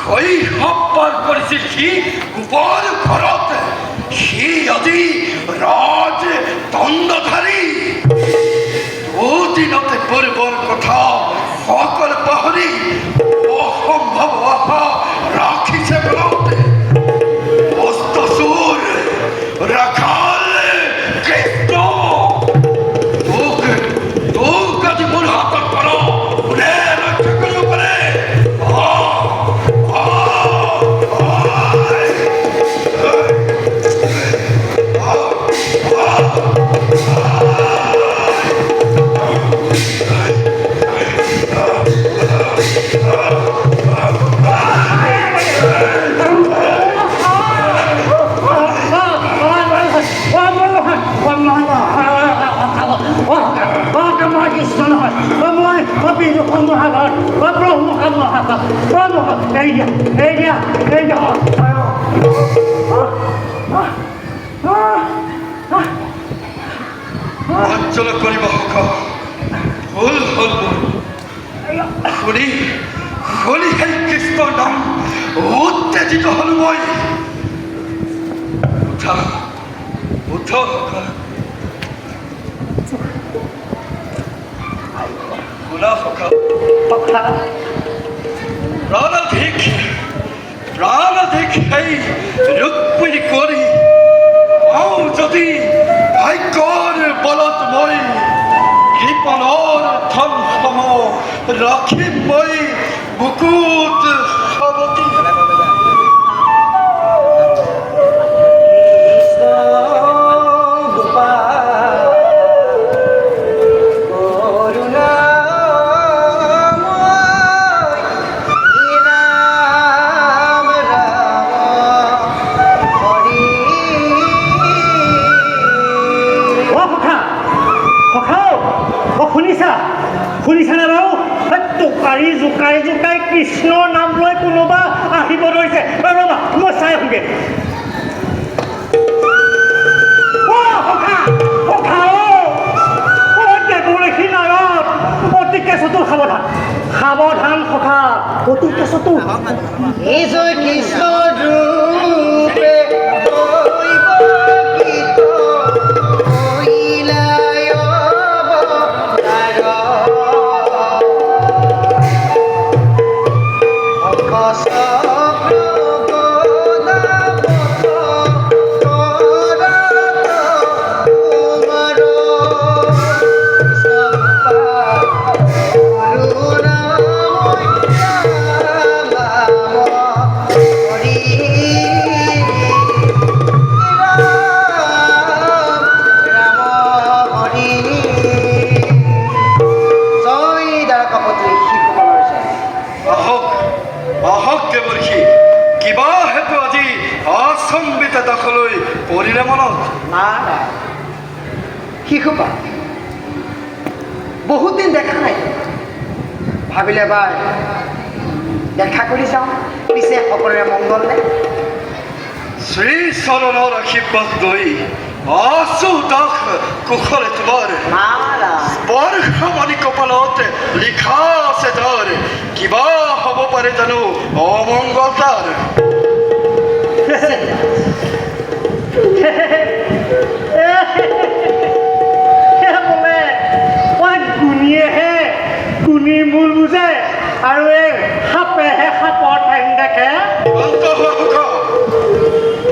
শৈশৱ পাৰ কৰিছিল সি গোবৰ ঘৰত। সি আজি ৰাজ দণ্ডধাৰী। দুদিনতে পূৰ্বৰ কথা সকলো পাহৰি অসম্ভৱ আশা ৰাখিছে মনত। অস্তচোৰ ৰাখাল কৃষ্ণ তোক আজি মোৰ হাতত পৰা কোনে ৰক্ষা কৰিব পাৰে? অঞ্চল কৰিব ভুল হল শুনি শুনি সেই কৃষ্ণৰ নাম উত্তেজিত হল মই। উঠা উঠ শুনা সখা, প্ৰাণাধিক সেই ৰুক্মিণী কৰি পাওঁ যদি ভাগ্যৰ বলত মই কৃপণৰ ধন সম ৰাখিম মই বুকুত সাৱটি। শুনিছানে বাৰু? জোকাৰি জোকাৰি জোকাৰি কৃষ্ণৰ নাম লৈ কোনোবা আহিব ধৰিছে। ৰ'বা মই চাই আহোঁগৈ। অতিকে চতুৰ সাৱধান সাৱধান সখা, অতিকে চতুৰ। এই জয় কৃষ্ণ ৰূপে পৰিলে মনত নাই। শিশুপা বহুত দিন দেখা নাই, ভাবিলে এবাৰ দেখা কৰি যাওঁ, পিছে সকলোৰে মংগল নে? শ্ৰী চৰণৰ আশীৰ্বাদ লৈ আছো দাস কুশলে তোমাৰ। স্পৰ্শমণি কপালত লিখা আছে তাৰ, কিবা হ'ব পাৰে জানো অমংগল তাৰ? বোলে মই গুণীয়েহে গুণীৰ মূল বুজে আৰু এই সাপেহে সাপৰ ঠেং দেখে।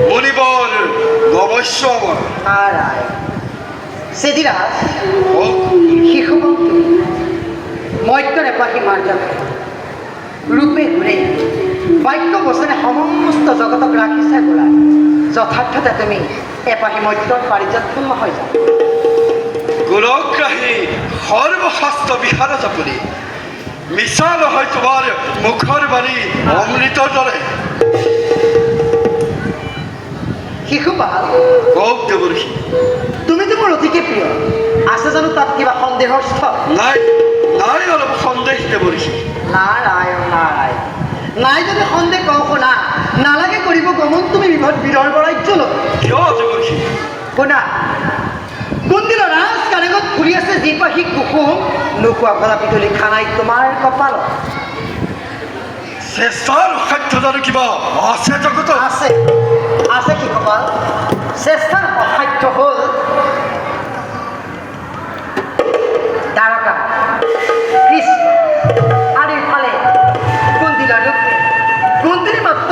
মুনিবৰ গৱশ্য সেদিৰাজ শিশুবন্তু মৈত্ৰৰ এপাশী মাৰ্জন ৰূপে ঘূৰে বাক্য বচনে সমস্ত জগতক ৰাখিছে বোলা। যথাৰ্থতে তুমি এপাশী মৈত্ৰৰ পাৰিজাতপূৰ্ণ হৈ যা। গুণগ্ৰাহী সৰ্বশাস্ত্ৰ বিহাৰ জপৰি মিছা নহয় তোমাৰ মুখৰ বাণী অমৃতৰ দৰে। শিশুপাল কওক দেৱৰ্ষি, তুমিতো মোৰ অতিকে প্ৰিয়, আছে জানো তাত কিবা সন্দেহৰ স্থল? নাই নাই অলপ সন্দেহ দেৱৰ্ষি। নাৰায়ণ নাৰায়ণ, নাই যদি সন্দেহ কওঁ শুনা, নালাগে কৰিব গমন তুমি বিদৰ্ভ ৰাজ্যলৈ। কিয় দেৱৰ্ষি? শুনা, কোনদিন ৰাজ কাৰেঙত ঘূৰি আছে যি পাখি কুকুম নোখোৱা ভলা পিতলি খানাই তোমাৰ কপালত। চেষ্টাৰ অসাধ্য জানো কিবা আছে জগতত? আছে আছে কি কপাল চেষ্টাৰ অসাধ্য হ'ল দ্বাৰকা কৃষ্ণ আৰু ইফালে কুন্দিলা ৰুক্মিণী কুন্দিনী মাত্ৰ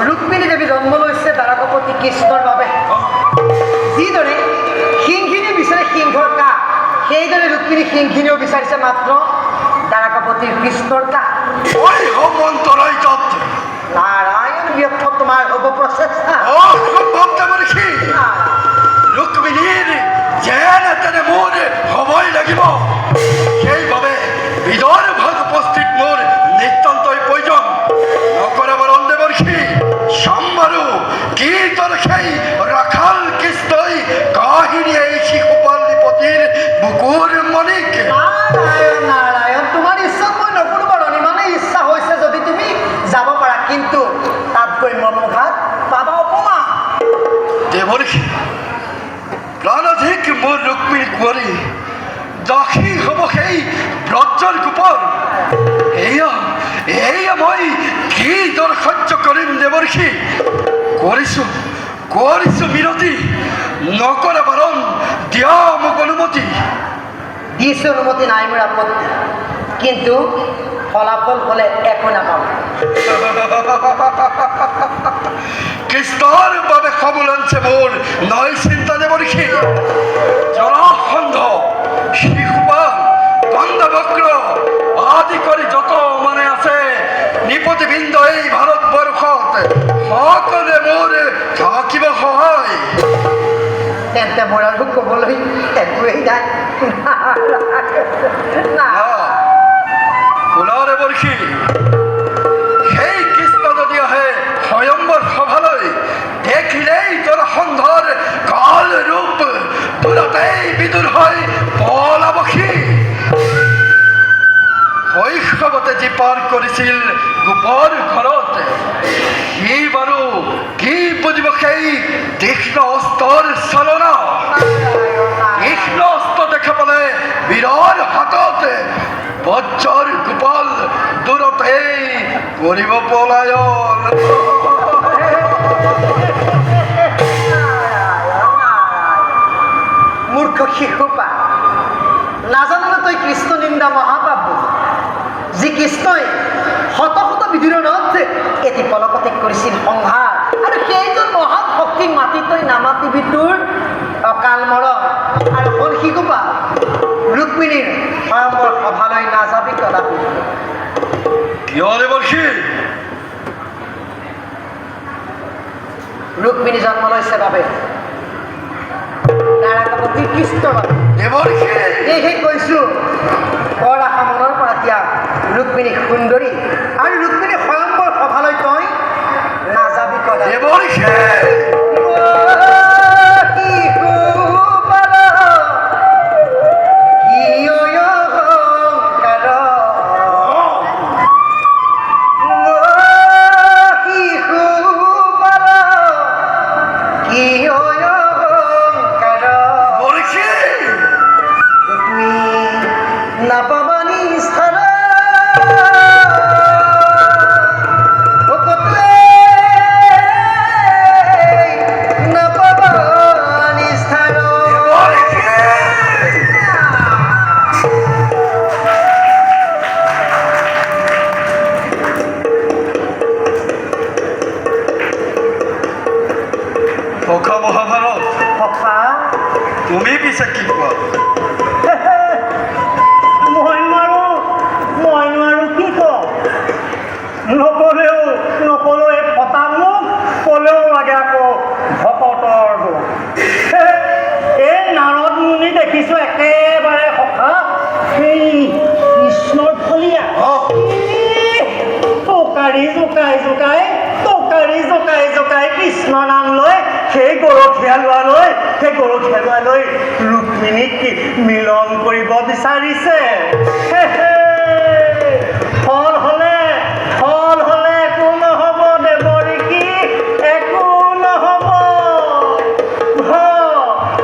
ৰুক্মিণী দেৱী জন্ম লৈছে দ্বাৰকাপতি কৃষ্ণৰ বাবে যিদৰে সিংহিনী বিচাৰে সিংহৰ কাষ সেইদৰে ৰুক্মিণী সিংহিনীও বিচাৰিছে মাত্ৰ দ্বাৰকাপতিৰ কৃষ্ণৰ কাষ ওই মন্তৰাই যত নাৰায়ণ ব্যৰ্থ তোমাৰ হ'ব প্ৰচেষ্টা অসম্ভৱ দেৱৰ্ষি ৰুক্মিণীৰ যেনে তেনে মোৰ হ'বই লাগিব সেইবাবে বিদৰ্ভত উপস্থিত মোৰ নিতান্তই প্ৰয়োজন নকৰা বৰণ দেৱৰ্ষি সম্বাৰু কি তোৰ সেই ৰাখাল কৃষ্ণই কাহিনী এই শিশুপাল নৃপতিৰ বুকুৰ মণিক নাৰায়ণ নাৰায়ণ তোমাৰ ইচ্ছাত মই নকৰোঁ বাৰু ইমানে ইচ্ছা হৈছে যদি তুমি যাব পাৰা কিন্তু তাত গৈ মৰ্মঘাত পাবা অপমান দেৱৰ্ষি প্ৰাণাধিক মোৰ ৰুক্মিণী কুঁৱৰী দাসী হ'ব সেই ব্ৰজৰ গোপৰ এয়া মই কি দৰ সহ্য কৰিম দেৱৰ্ষি কৰিছোঁ মিনতি নকৰা বাৰণ দিয়া মোক অনুমতি দিছোঁ অনুমতি নাই মোৰ আপত্তি কিন্তু ফলাফল হ'লে একো নাপাব কৃষ্ণৰ বাবে খবুল আনছে মোৰ নয় চিন্তা দেৱৰ্ষি জৰাসন্ধ শিশুপাল গন্ধবক্ৰ আদি কৰি যত মানে আছে নৃপতিবৃন্দ এই ভাৰতবৰ্ষত সকলোৱে মোৰ থাকিব সহায় তেন্তে মোৰ আৰু ক'বলৈ একোৱেই নাই ফুলৰে বৰ্ষি সেই কৃষ্ণ যদি আহে স্বয়ম্বৰ সভালৈ দেখিলেই জৰাসন্ধৰ কাল ৰূপ দূৰতেই বিদুৰ হৈ পলাবসী শৈশৱতে যি পাৰ কৰিছিল গোপৰ ঘৰত সি বাৰু কি বুজিব সেই তীক্ষ্ণ অস্ত্ৰৰ চালনা তীক্ষ্ণ অস্ত্ৰ দেখা পালে বীৰৰ হাতত বজ্ৰৰ গোপাল দূৰতেই কৰিব পলায়ন মূৰ্খ শিশুপা নাজানো তই কৃষ্ণ নিন্দা মহাপাপ যি কৃষ্ণই শত শত বিদুৰণত এটি পলকতে কৰিছিল সংহাৰ আৰু সেইজন মহান শক্তিক মাতি তই নামাতিবি তোৰ অকাল মৰণ আৰু হ'ল শিশুপা ৰুক্মিণীৰ স্বয়ম্বৰ সভালৈ নাযাবি কদাপি কিয় দেৱৰ্ষি ৰুক্মিণী জন্ম লৈছে বাবে দ্বাৰকাপতি কৃষ্ণৰ বাবে দেৱৰ্ষি সেয়েহে কৈছোঁ বৰ আশা মনৰ পৰা ত্যাগ ৰুক্মিণী সুন্দৰী আৰু ৰুক্মিণী স্বয়ম্বৰ সভালৈ তই নাযাবি কদাপি দেৱৰ্ষি মহাভাৰত তুমি পিছে কি কোৱা মই নোৱাৰো কি কওঁ নকলেও এই ফটা মোক ক'লেও লাগে আকৌ ভকতৰ গুণ এই নাৰদ মুনি দেখিছোঁ একেবাৰে সখা সেই কৃষ্ণৰ ফলীয়া টকাৰী জোকাই কৃষ্ণ নাম লৈ সেই গৰখীয়া লোৱালৈ ৰুক্মিণীক মিলন কৰিব বিচাৰিছে ফল হলে একো নহ'ব দেৱৰ্ষি একো নহ'ব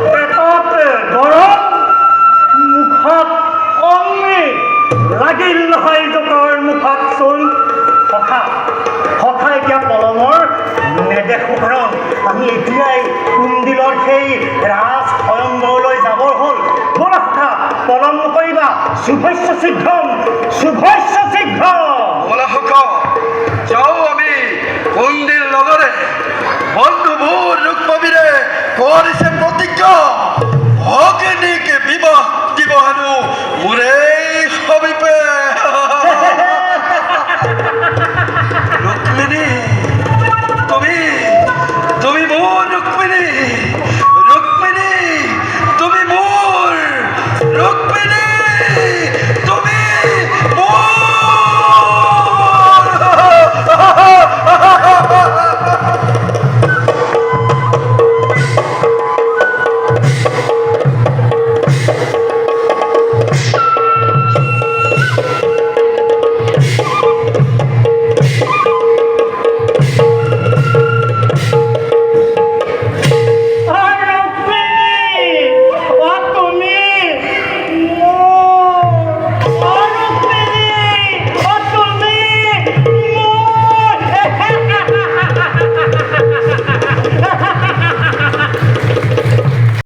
পেটত গৰম মুখত অমৃত লাগিল নহয় জোকৰ মুখত চোন সখা সেই ৰাজ স্বয়ম্বৰলৈ যাবৰ হ'ল। ব'লা সখা, পলম নকৰিবা। শুভস্য শীঘ্ৰম, শুভস্য শীঘ্ৰম। বলা হোক যাও আমি মন্দিৰ লগৰে বন্ধু ভূৰ ৰূপ কবিৰে কৰিছে